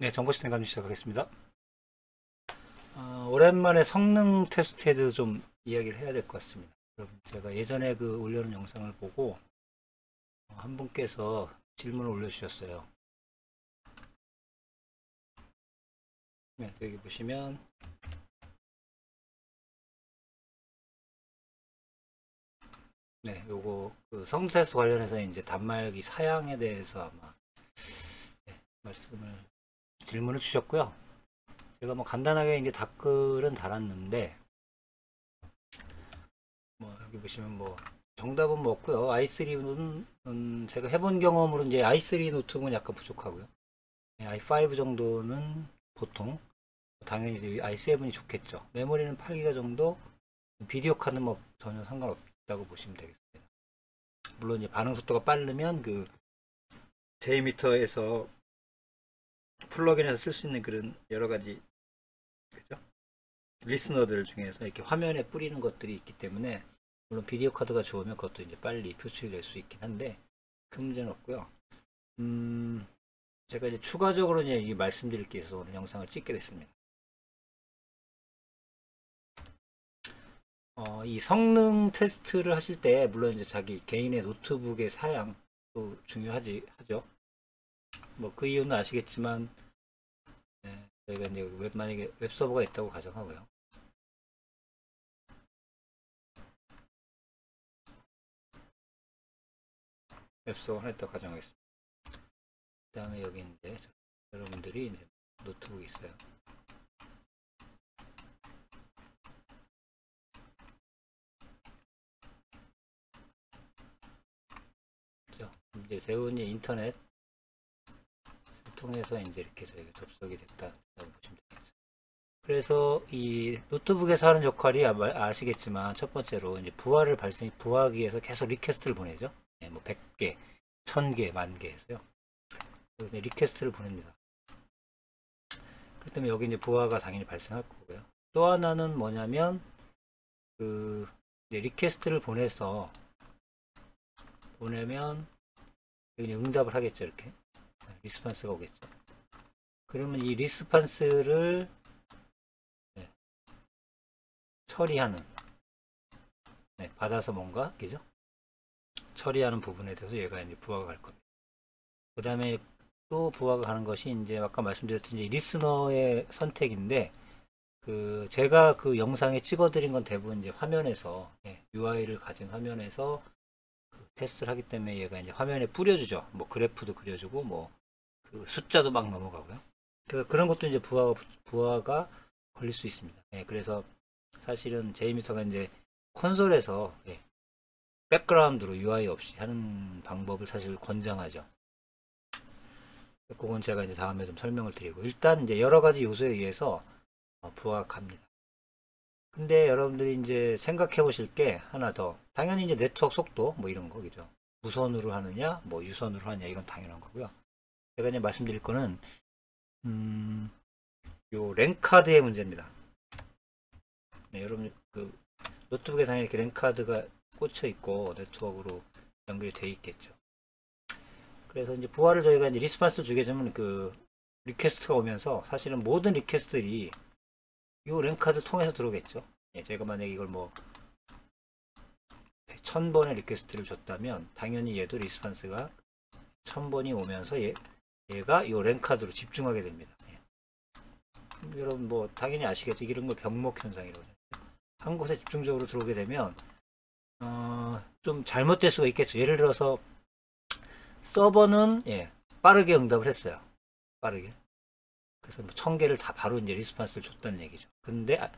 네, 정보 시스템 감시 시작하겠습니다. 오랜만에 성능 테스트에 대해서 좀 이야기를 해야 될 것 같습니다. 여러분, 제가 예전에 그 올려놓은 영상을 보고 한 분께서 질문을 올려주셨어요. 네, 여기 보시면 네, 요거 그 성능 테스트 관련해서 이제 단말기 사양에 대해서 아마 말씀을 질문을 주셨고요. 제가 뭐 간단하게 이제 댓글은 달았는데 뭐 여기 보시면 뭐 정답은 뭐 없고요. i3는 제가 해본 경험으로 이제 i3 노트북은 약간 부족하고요. i5 정도는 보통 당연히 i7이 좋겠죠. 메모리는 8기가 정도, 비디오 카드는 뭐 전혀 상관없다고 보시면 되겠습니다. 물론 이제 반응 속도가 빠르면 그 J미터에서 플러그인해서 쓸 수 있는 그런 여러 가지 그죠? 리스너들 중에서 이렇게 화면에 뿌리는 것들이 있기 때문에 물론 비디오 카드가 좋으면 그것도 이제 빨리 표출이 될 수 있긴 한데 큰 문제는 없고요. 제가 이제 추가적으로 이제 말씀드릴 게 있어서 오늘 영상을 찍게 됐습니다. 이 성능 테스트를 하실 때 물론 이제 자기 개인의 노트북의 사양도 중요하지 하죠. 뭐 그 이유는 아시겠지만 저희가 이제 만약에 웹 서버가 있다고 가정하고요. 웹 서버 하나 있다고 가정하겠습니다. 그 다음에 여기 이제 여러분들이 이제 노트북이 있어요. 그렇죠? 이제 대운이 인터넷 통해서 이제 이렇게 저희가 접속이 됐다고 보시면 되겠죠. 그래서 이 노트북에서 하는 역할이 아시겠지만 첫 번째로 이제 부하기 위해서 계속 리퀘스트를 보내죠. 네, 뭐 100개, 1000개, 10,000개 해서요. 그래서 리퀘스트를 보냅니다. 그렇기 때문에 여기 이제 부하가 당연히 발생할 거고요. 또 하나는 뭐냐면 그 리퀘스트를 보내면 여기 응답을 하겠죠. 이렇게 리스판스가 오겠죠. 그러면 이 리스판스를 처리하는 받아서 뭔가 그죠? 처리하는 부분에 대해서 얘가 이제 부하가 갈 겁니다. 그 다음에 또 부하가 가는 것이 이제 아까 말씀드렸듯이 리스너의 선택인데 그 제가 그 영상에 찍어드린 건 대부분 이제 화면에서 UI를 가진 화면에서 그 테스트를 하기 때문에 얘가 이제 화면에 뿌려주죠. 뭐 그래프도 그려주고 뭐 그 숫자도 막 넘어가고요. 그런 것도 이제 부하가 걸릴 수 있습니다. 그래서 사실은 J미터가 이제 콘솔에서 백그라운드로 UI 없이 하는 방법을 사실 권장하죠. 그건 제가 이제 다음에 좀 설명을 드리고 일단 이제 여러 가지 요소에 의해서 부하가 갑니다. 근데 여러분들이 이제 생각해 보실 게 하나 더 당연히 이제 네트워크 속도 뭐 이런 거겠죠. 무선으로 하느냐 뭐 유선으로 하느냐 이건 당연한 거고요. 제가 이제 말씀드릴 거는 요 랜카드의 문제입니다. 네, 여러분 그 노트북에 당연히 이렇게 랜카드가 꽂혀 있고 네트워크로 연결이 돼 있겠죠. 그래서 이제 부하를 저희가 이제 리스판스를 주게 되면 그 리퀘스트가 오면서 사실은 모든 리퀘스트들이 이 랜카드를 통해서 들어오겠죠. 제가 만약에 이걸 뭐 1000번의 리퀘스트를 줬다면 당연히 얘도 리스판스가 1000번이 오면서 얘가 이 랜카드로 집중하게 됩니다. 여러분 뭐 당연히 아시겠죠. 이런 걸 병목 현상이라고 하죠. 한 곳에 집중적으로 들어오게 되면 좀 잘못될 수가 있겠죠. 예를 들어서 서버는 빠르게 응답을 했어요. 빠르게. 그래서 뭐 1000개를 다 바로 이제 리스판스를 줬다는 얘기죠. 근데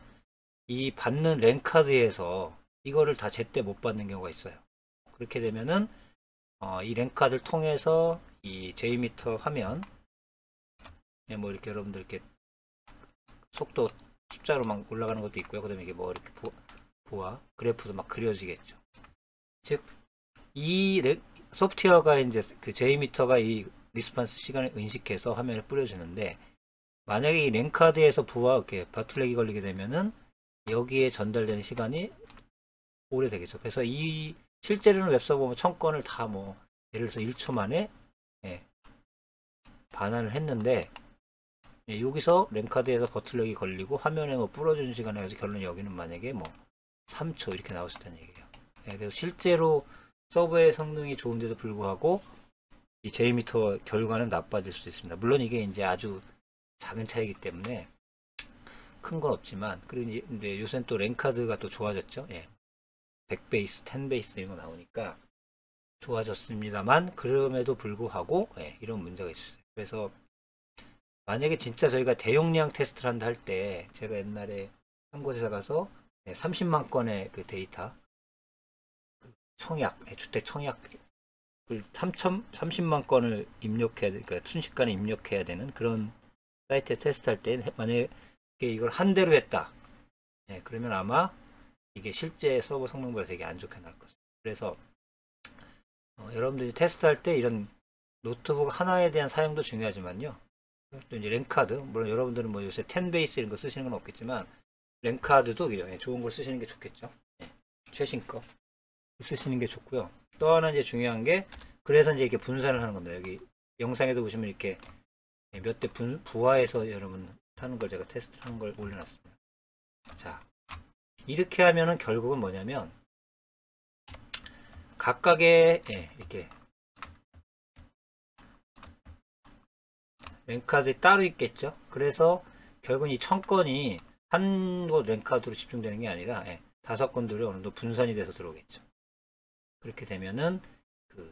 이 받는 랜카드에서 이거를 다 제때 못 받는 경우가 있어요. 그렇게 되면은 이 랜카드를 통해서 이 J미터 화면 뭐 이렇게 여러분들 이렇게 속도 숫자로 막 올라가는 것도 있고요. 그다음에 이게 뭐 이렇게 부하 그래프도 막 그려지겠죠. 즉 이 소프트웨어가 이제 그 J미터가 이 리스판스 시간을 인식해서 화면에 뿌려주는데 만약에 이 랜카드에서 부하 이렇게 바틀렉이 걸리게 되면은 여기에 전달되는 시간이 오래되겠죠. 그래서 이 실제로는 웹서버 1000건을 다 뭐 예를 들어서 1초 만에 반환을 했는데 예, 여기서 랜카드에서 버틀렉이 걸리고 화면에 뭐 부러지는 시간에 가지고 결론이 여기는 만약에 뭐 3초 이렇게 나올 수 있다는 얘기예요. 예, 그래서 실제로 서버의 성능이 좋은데도 불구하고 이 J미터 결과는 나빠질 수 있습니다. 물론 이게 이제 아주 작은 차이기 때문에 큰 건 없지만, 그리고 이제 요새는 또 랜카드가 또 좋아졌죠. 예. 100베이스, 10베이스 이런 거 나오니까 좋아졌습니다만, 그럼에도 불구하고 예, 이런 문제가 있어요. 그래서 만약에 진짜 저희가 대용량 테스트를 한다 할 때, 제가 옛날에 한 곳에 가서 30만 건의 그 데이터 청약, 주택 청약 30만 건을 입력해야, 그러니까 순식간에 입력해야 되는 그런 사이트에 테스트할 때, 만약에 이걸 한 대로 했다. 그러면 아마 이게 실제 서버 성능보다 되게 안 좋게 나올 것입니다. 그래서 여러분들이 테스트할 때 이런 노트북 하나에 대한 사용도 중요하지만요. 또 이제 랜카드, 물론 여러분들은 뭐 요새 10베이스 이런 거 쓰시는 건 없겠지만 랜카드도 좋은 걸 쓰시는 게 좋겠죠. 최신 거 쓰시는 게 좋고요. 또 하나 이제 중요한 게, 그래서 이제 이렇게 분산을 하는 겁니다. 여기 영상에도 보시면 이렇게 몇 대 부하해서 여러분 하는 걸 제가 테스트를 하는 걸 올려놨습니다. 자, 이렇게 하면은 결국은 뭐냐면 각각의 이렇게 랜카드에 따로 있겠죠. 그래서 결국은 이 1000건이 한 곳 랜카드로 집중되는 게 아니라 5건들이 어느 정도 분산이 돼서 들어오겠죠. 그렇게 되면은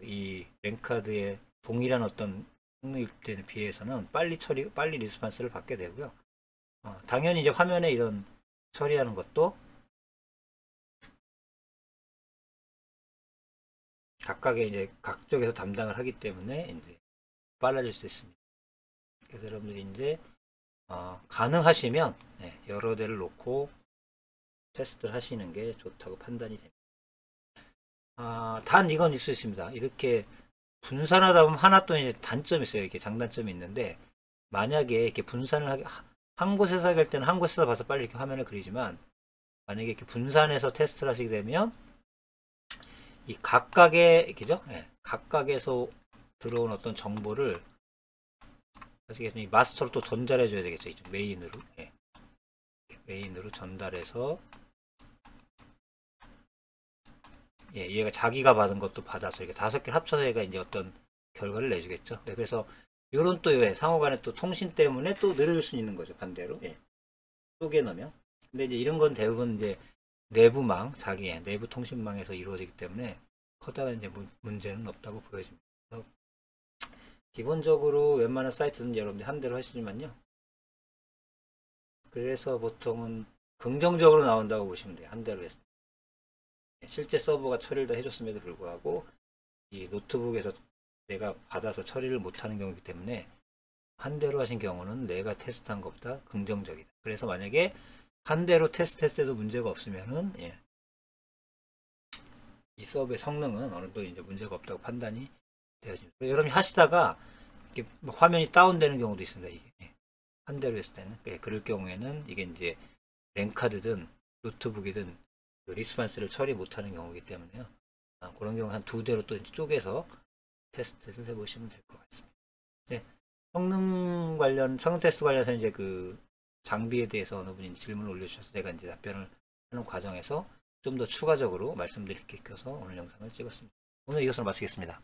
이 랜카드의 동일한 어떤 성능에 비해서는 빨리 리스폰스를 받게 되고요. 당연히 이제 화면에 이런 처리하는 것도 각각의 이제 각쪽에서 담당을 하기 때문에 이제 빨라질 수 있습니다. 그래서 여러분들이 이제 가능하시면 여러 대를 놓고 테스트를 하시는 게 좋다고 판단이 됩니다. 단 이건 있을 수 있습니다. 이렇게 분산하다 보면 하나 또 이제 단점이 있어요. 이렇게 장단점이 있는데, 만약에 이렇게 분산을 하게 한 곳에서 하게 할 때는 한 곳에서 봐서 빨리 이렇게 화면을 그리지만, 만약에 이렇게 분산해서 테스트를 하시게 되면 이 각각의 그죠? 각각에서 들어온 어떤 정보를 이 마스터로 또 전달해 줘야 되겠죠. 이쪽 메인으로 메인으로 전달해서 얘가 자기가 받은 것도 받아서 이렇게 5개를 합쳐서 얘가 이제 어떤 결과를 내주겠죠. 그래서 이런 또 상호간에 또 통신 때문에 또 늘릴 수 있는 거죠. 반대로 쪼개 넣으면. 근데 이제 이런 건 대부분 이제 내부망, 자기 내부 통신망에서 이루어지기 때문에 커다란 이제 문제는 없다고 보여집니다. 그래서 기본적으로 웬만한 사이트는 여러분들 한 대로 하시지만요. 그래서 보통은 긍정적으로 나온다고 보시면 돼요. 한 대로 했을 때. 실제 서버가 처리를 다 해줬음에도 불구하고 이 노트북에서 내가 받아서 처리를 못하는 경우이기 때문에 한 대로 하신 경우는 내가 테스트한 것보다 긍정적이다. 그래서 만약에 한 대로 테스트했을 때도 문제가 없으면은 이 서버의 성능은 어느 정도 이제 문제가 없다고 판단이 되어집니다. 여러분이 하시다가 이렇게 화면이 다운되는 경우도 있습니다. 이게 한 대로 했을 때는 그럴 경우에는 이게 이제 랜카드든 노트북이든 리스폰스를 처리 못하는 경우이기 때문에요. 그런 경우 한 2대로 또 쪼개서 테스트를 해보시면 될 것 같습니다. 성능 테스트 관련해서 이제 그 장비에 대해서 어느 분이 질문을 올려주셔서 제가 이제 답변을 하는 과정에서 좀 더 추가적으로 말씀드릴 게 있어서 오늘 영상을 찍었습니다. 오늘 이것으로 마치겠습니다.